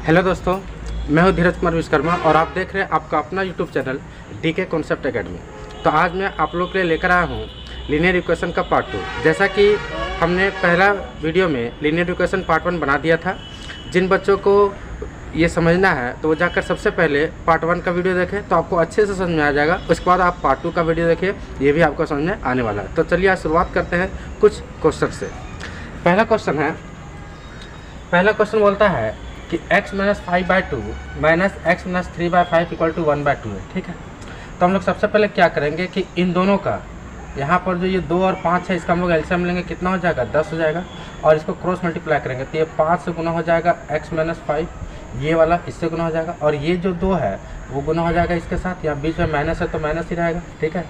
Hello दोस्तों, मैं हूं धीरज कुमार विश्वकर्मा और आप देख रहे हैं आपका अपना YouTube channel DK concept academy. तो आज मैं आप लोग के लिए लेकर आया हूं लीनियर इक्वेशन का पार्ट 2। जैसा कि हमने पहला वीडियो में लीनियर इक्वेशन पार्ट 1 बना दिया था। जिन बच्चों को ये समझना है तो वो जाकर सबसे पहले पार्ट 1 का वीडियो देखें तो आपको अच्छे से समझ में आ जाएगा। उसके बाद आप पार्ट 2 का वीडियो देखिए, ये भी आपको समझ में आने वाला है। तो चलिए आज शुरुआत करते हैं कुछ क्वेश्चन से। पहला क्वेश्चन बोलता है कि x - 5/2 minus x - 3/5 equal to 1/2 है। ठीक है, तो हम लोग सबसे पहले क्या करेंगे कि इन दोनों का यहाँ पर जो ये 2 और 5 है इसका हम लोग एलसीएम लेंगे, कितना हो जाएगा 10 हो जाएगा। और इसको क्रॉस मल्टीप्लाई करेंगे तो ये 5 से गुना हो जाएगा x - 5, ये वाला इससे गुना हो जाएगा। और ये जो 2 है वो गुना हो जाएगा इसके साथ। यहाँ बीच में माइनस है तो माइनस ही रहेगा। ठीक है,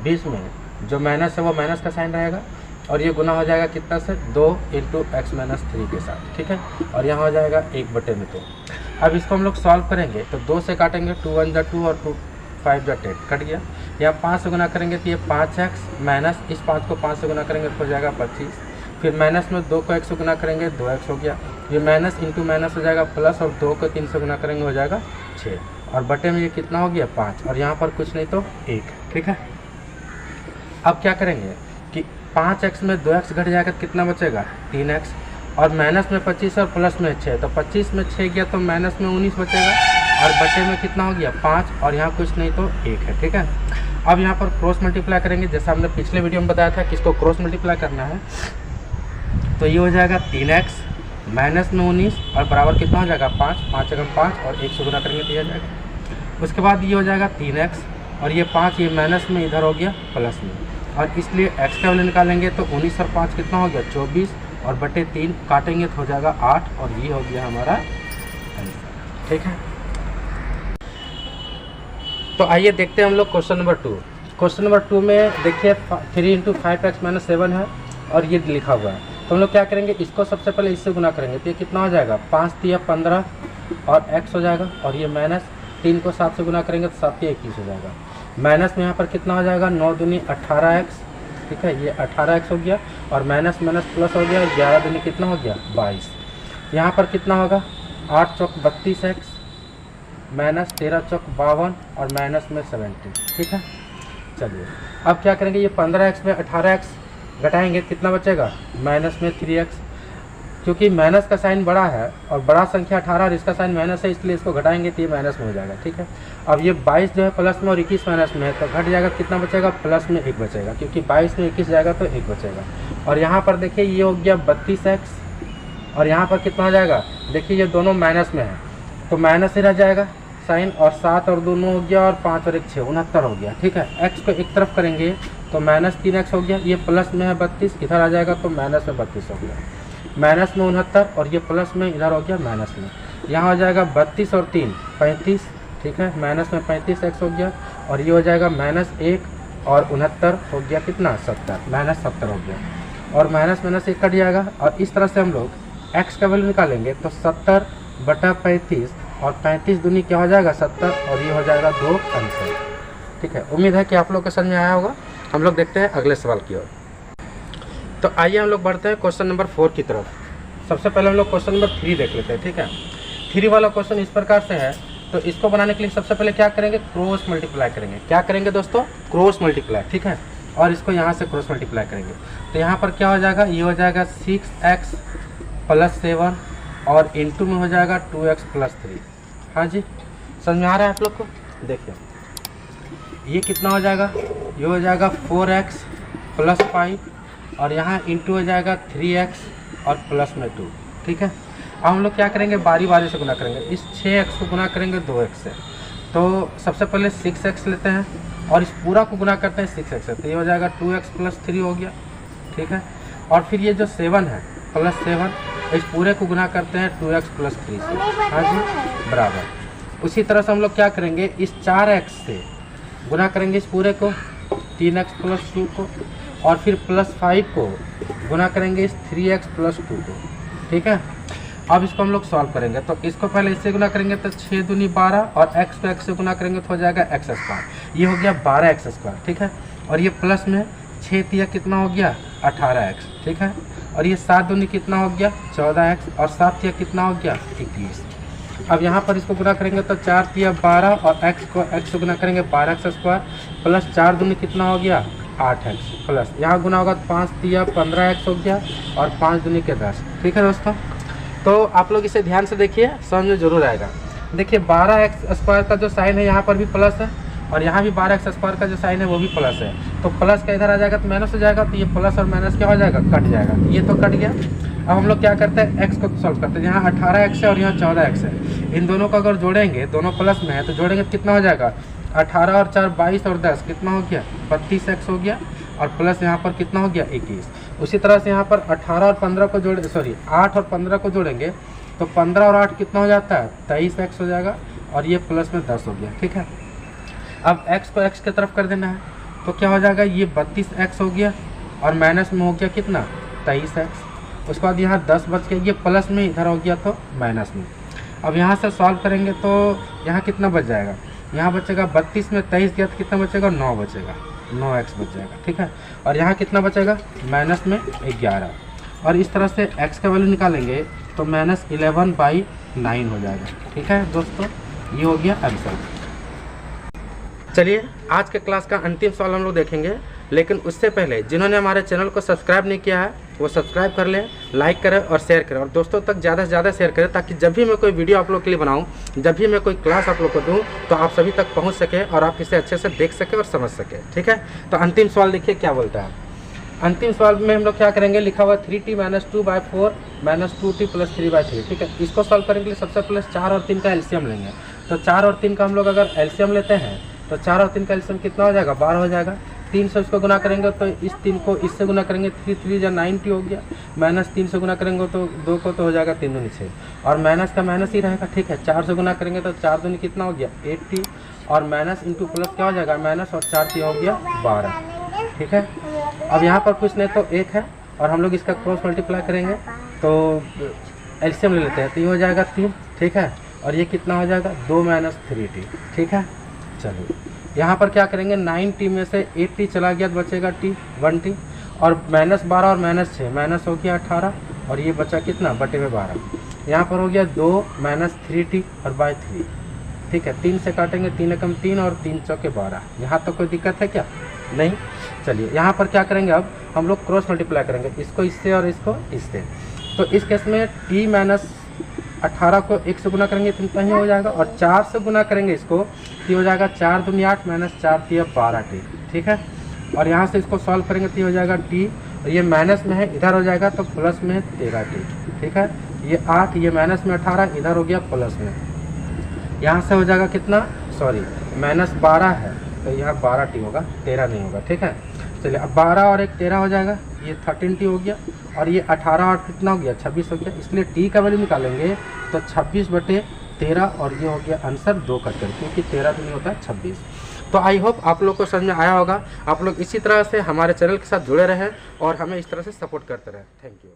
बीच में जो माइनस है वो माइनस का साइन रहेगा। और ये गुना हो जाएगा कितना से 2 × x - 3 के साथ। ठीक है, और यहाँ हो जाएगा 1/2। अब इसको हम लोग सॉल्व करेंगे तो 2 से काटेंगे, 2 × 1 = 2 और 2 × 5 = 10 कट गया। यहाँ 5 से गुना करेंगे तो ये 5x माइनस इस 5 को 5 से गुना करेंगे तो हो जाएगा 25। फिर माइनस में 2 को 1 से गुना करेंगे 2x हो गया। ये माइनस इंटू माइनस हो जाएगा प्लस, और 2 को 3 से गुना करेंगे हो जाएगा 6। और बटे में ये कितना हो गया 5, और यहाँ पर कुछ नहीं तो 1। ठीक है, अब क्या करेंगे कि 5x में 2x घट जाएगा तो कितना बचेगा 3x, और माइनस में 25 और प्लस में 6, तो 25 में 6 गया तो माइनस में 19 बचेगा। और बटे में कितना हो गया 5, और यहाँ कुछ नहीं तो 1 है। ठीक है, अब यहाँ पर क्रॉस मल्टीप्लाई करेंगे जैसा हमने पिछले वीडियो में बताया था कि इसको क्रॉस मल्टीप्लाई करना है। तो ये हो जाएगा 3x माइनस में 19 और बराबर कितना हो जाएगा 5, 5 × 5 और 1 से गुना करेंगे तो ये हो जाएगा। उसके बाद ये हो जाएगा 3x, और ये 5 ये माइनस में इधर हो गया प्लस में, और इसलिए x का वैल्यू निकालेंगे तो 19 और 5 कितना हो गया 24, और बटे 3 काटेंगे तो हो जाएगा 8, और ये हो गया हमारा आंसर। ठीक है, तो आइए देखते हैं हम लोग क्वेश्चन नंबर 2। क्वेश्चन नंबर 2 में देखिए 3 × 5x - 7 है और ये लिखा हुआ है। तो हम लोग क्या करेंगे, इसको सबसे पहले इससे गुना करेंगे तो ये कितना हो जाएगा 5 × 3 = 15 और x हो जाएगा। और ये माइनस 3 को 7 से गुना करेंगे तो 7 × 3 = 21 हो जाएगा। माइनस में यहाँ पर कितना हो जाएगा 9 दूनी 18x। ठीक है, ये 18x हो गया, और माइनस माइनस प्लस हो गया, 11 दूनी कितना हो गया 22। यहाँ पर कितना होगा 8 चौक 32x माइनस 13 चौक 52 और माइनस में 70। ठीक है, चलिए अब क्या करेंगे, ये 15x में 18x घटाएंगे कितना बचेगा माइनस में 3x। क्योंकि माइनस का साइन बड़ा है और बड़ा संख्या 18 और इसका साइन माइनस है, इसलिए इसको घटाएंगे तो ये माइनस में हो जाएगा। ठीक है, अब ये 22 जो है प्लस में और 21 माइनस में है तो घट जाएगा, कितना बचेगा प्लस में 1 बचेगा, क्योंकि 22 में 21 जाएगा तो 1 बचेगा। और यहाँ पर देखिए ये हो गया 32x, और यहाँ पर कितना हो जाएगा, देखिए ये दोनों माइनस में है तो माइनस ही रह जाएगा साइन, और 7 और 2 9 हो गया, और 5 और 1 6 69 हो गया। ठीक है, x को एक तरफ करेंगे तो माइनस 3x हो गया, ये प्लस में है 32, इधर आ जाएगा तो माइनस में 32 हो गया। माइनस में 69 और ये प्लस में इधर हो गया माइनस में, यहाँ हो जाएगा 32 और 3 35। ठीक है, माइनस में 35x हो गया, और ये हो जाएगा -1 और 69 हो गया कितना 70, -70 हो गया, और माइनस माइनस 1 कट जाएगा। और इस तरह से हम लोग x का वैल्यू निकालेंगे तो 70/35, और 35 दूनी क्या हो जाएगा 70, और ये हो जाएगा 2 आंसर। ठीक है, उम्मीद है कि आप लोग को समझ में आया होगा। हम लोग देखते हैं अगले सवाल की ओर। तो आइए हम लोग बढ़ते हैं क्वेश्चन नंबर 4 की तरफ। सबसे पहले हम लोग क्वेश्चन नंबर 3 देख लेते हैं। ठीक है, 3 वाला क्वेश्चन इस प्रकार से है। तो इसको बनाने के लिए सबसे पहले क्या करेंगे, क्रॉस मल्टीप्लाई करेंगे। क्या करेंगे दोस्तों, क्रॉस मल्टीप्लाई। ठीक है, और इसको यहाँ से क्रॉस मल्टीप्लाई करेंगे तो यहाँ पर क्या हो जाएगा, ये हो जाएगा 6x + 7 और इंटू में हो जाएगा 2x + 3। हाँ जी, समझ में आ रहा है आप लोग को। देखिए ये कितना हो जाएगा, ये हो जाएगा 4x + 5, और यहाँ इंटू हो जाएगा 3x और प्लस में 2। ठीक है, अब हम लोग क्या करेंगे, बारी बारी से गुना करेंगे। इस 6x को गुना करेंगे 2x से, तो सबसे पहले 6x लेते हैं और इस पूरा को गुना करते हैं 6x से, तो ये हो जाएगा 2x + 3 हो गया। ठीक है, और फिर ये जो 7 है +7, इस पूरे को गुना करते हैं 2x + 3 से। हाँ जी, बराबर। उसी तरह से हम लोग क्या करेंगे, इस 4x से गुना करेंगे इस पूरे को 3x + 2 को, और फिर +5 को गुना करेंगे इस 3x + 2 को। ठीक है, अब इसको हम लोग सॉल्व करेंगे तो इसको पहले इससे गुना करेंगे तो 6 दूनी 12, और x को x से गुना करेंगे तो हो जाएगा x²। ये हो गया 12x²। ठीक है, और ये प्लस में 6 तिया कितना हो गया 18x। ठीक है, और ये 7 दूनी कितना हो गया 14x, और 7 तिया कितना हो गया 21। अब यहाँ पर इसको गुना करेंगे तो 4 तिया 12 और x से गुना करेंगे 12x² प्लस 4 दूनी कितना हो गया 8x प्लस यहाँ गुना होगा 5 तिया 15x हो गया और 5 दूनी के 10। ठीक है दोस्तों, तो आप लोग इसे ध्यान से देखिए, समझ में जरूर आएगा। देखिए 12x² का जो साइन है यहाँ पर भी प्लस है और यहाँ भी 12x² का जो साइन है वो भी प्लस है, तो प्लस का इधर आ जाएगा तो माइनस हो जाएगा, तो ये प्लस और माइनस क्या हो जाएगा कट जाएगा, ये तो कट गया। अब हम लोग क्या करते हैं x को सॉल्व करते हैं। यहाँ 18x है और यहाँ 14x है, इन दोनों को अगर जोड़ेंगे, दोनों प्लस में है तो जोड़ेंगे तो कितना हो जाएगा 18 और 4 22 और 10 कितना हो गया 32x हो गया और प्लस यहाँ पर कितना हो गया 21। उसी तरह से यहाँ पर 18 और 15 को जोड़े 8 और 15 को जोड़ेंगे तो 15 और 8 कितना हो जाता है 23x हो जाएगा और ये प्लस में 10 हो गया। ठीक है, अब x को x की तरफ कर देना है तो क्या हो जाएगा ये 32x हो गया और माइनस में हो गया कितना 23x। उसके बाद यहाँ 10 बच गया, ये प्लस में इधर हो गया तो माइनस में। अब यहाँ से सॉल्व करेंगे तो यहाँ कितना बच जाएगा, यहाँ बचेगा 32 में 23 गया तो कितना बचेगा 9 बचेगा, 9x बच जाएगा। ठीक है, और यहाँ कितना बचेगा माइनस में 11 और इस तरह से x का वैल्यू निकालेंगे तो -11/9 हो जाएगा। ठीक है दोस्तों, ये हो गया आंसर। चलिए आज के क्लास का अंतिम सवाल हम लोग देखेंगे, लेकिन उससे पहले जिन्होंने हमारे चैनल को सब्सक्राइब नहीं किया है वो सब्सक्राइब कर लें, लाइक करें और शेयर करें और दोस्तों तक ज़्यादा से ज़्यादा शेयर करें, ताकि जब भी मैं कोई वीडियो आप लोग के लिए बनाऊं, जब भी मैं कोई क्लास आप लोग को दूं तो आप सभी तक पहुंच सके और आप इसे अच्छे से देख सके और समझ सके। ठीक है, तो अंतिम सवाल देखिए क्या बोलता है। अंतिम सवाल में हम लोग क्या करेंगे, लिखा हुआ 3t - 2/4 - 2t + 3/3। ठीक है, इसको सॉल्व करने के लिए सबसे पहले 4 और 3 का एलसीएम लेंगे। तो 4 और 3 का हम लोग अगर एलसीएम लेते हैं तो 4 और 3 का एलसीएम कितना हो जाएगा 12 हो जाएगा। 3 से इसको गुना करेंगे तो इस 3 को इससे गुना करेंगे 3 3 या 90 हो गया, -3 से गुना करेंगे तो 2 को तो हो जाएगा 3 दूनी 6 और माइनस का माइनस ही रहेगा। ठीक है, 4 से गुना करेंगे तो 4 दूनी कितना हो गया 80 और माइनस इंटू प्लस क्या हो जाएगा माइनस और 4 3 हो गया 12। ठीक है, अब यहाँ पर कुछ नहीं तो 1 है और हम लोग इसका क्रॉस मल्टीप्लाई करेंगे तो एलसीएम ले लेते हैं तो ये हो जाएगा 3। ठीक है, और ये कितना हो जाएगा 2 - 3t। ठीक है, चलिए यहाँ पर क्या करेंगे 9t में से 8t चला गया तो बचेगा t 1t और -12 और -6 माइनस हो गया 18 और ये बचा कितना बटे में 12। यहाँ पर हो गया 2 - 3t और बाय 3। ठीक है, 3 से काटेंगे 3 एकम 3 और 3 चौके 12। यहाँ तो कोई दिक्कत है क्या, नहीं। चलिए यहाँ पर क्या करेंगे, अब हम लोग क्रॉस मल्टीप्लाई करेंगे, इसको इससे और इसको इससे। तो इस केस में t - 18 को 1 से गुना करेंगे तो इतना ही हो जाएगा और 4 से गुना करेंगे इसको तो हो जाएगा 4 दूनी 8 - 4 3 12t। ठीक है, और यहाँ से इसको सॉल्व करेंगे तो हो जाएगा t और ये माइनस में है इधर हो जाएगा तो प्लस में 13t। ठीक है, ये 8 ये माइनस में 18 इधर हो गया प्लस में, यहाँ से हो जाएगा कितना -12 है तो यहाँ 12t होगा 13 नहीं होगा। ठीक है, चलिए अब 12 और 1 13 हो जाएगा, ये 13t हो गया और ये 18 और कितना हो गया 26 हो गया। इसलिए t का वैल्यू निकालेंगे तो 26/13 और ये हो गया आंसर 2 कट कर, क्योंकि 13 तो नहीं होता है 26। तो आई होप आप लोग को समझ में आया होगा। आप लोग इसी तरह से हमारे चैनल के साथ जुड़े रहें और हमें इस तरह से सपोर्ट करते रहें। Thank you.